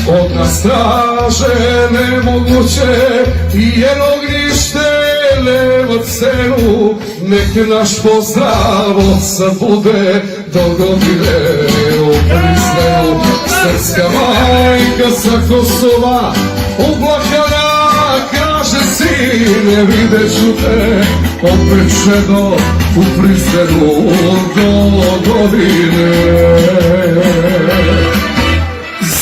od nas traže nemoguće, jer ognjište nema cenu. Nek naš pozdrav sad bude do godine u Prištinu. Srpska majka sa Kosova uplakana kaže sine, vidjet ću te opet ženo u Prištinu do godine.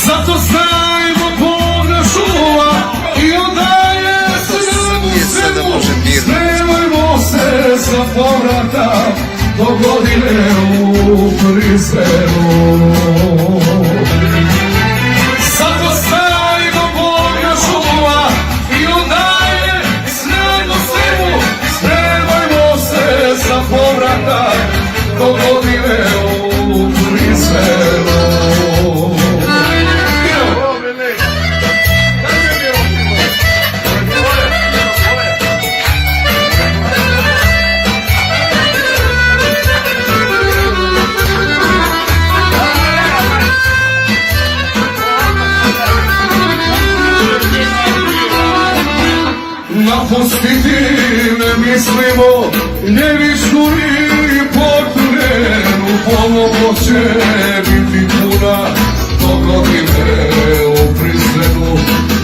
Zato znajmo Bog nas čuva i odaje snagu svemu. Spremajmo se za povratak do godine u Prištinu. Zato znajmo Bog nas čuva i odaje snagu svemu. Spremajmo se za povratak do godine u Prištinu. Napustiti ne mislimo Ljevičku i Portunu, ponovo će biti puna do godine u Prištinu.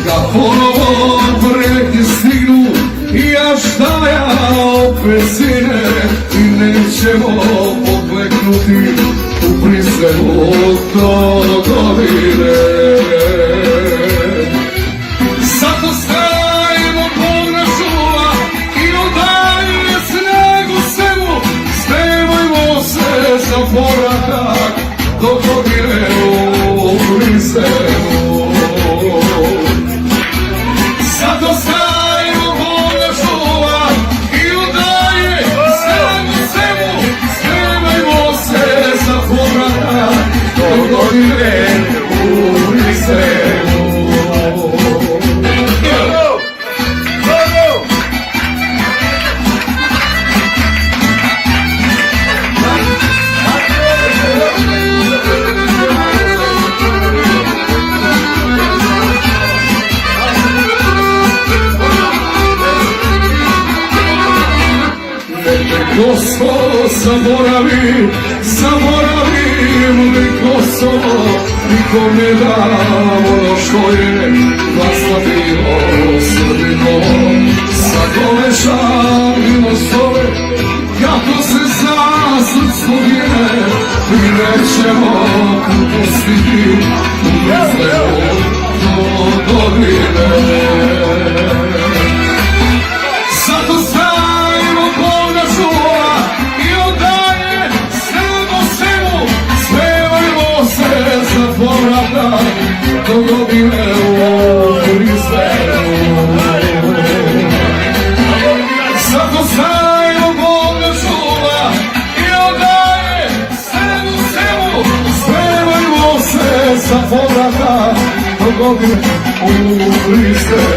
Kad ponovo breki stignu i ja šta ja opet sine, i nećemo pokleknuti u Prištinu do godine. Povratak do godine u Prištinu. Zato stavimo Bog nas čuva i odaje snagu svemu. Spremajmo se za povratak do godine u Prištinu. Kosovo zaboravim li Kosovo, nikom ne dam ono što je glasno bilo Srbino. Sad ove šalimo stove, kako se zna srpsko vjene, mi nećemo pustiti u Prištinu do godine. Zato stavimo Bog nas čuva i odaje snagu svemu. Spremajmo se za povratak do godine u Prištinu. Zato stavimo Bog nas čuva i odaje snagu svemu. Spremajmo se za povratak do godine u Prištinu.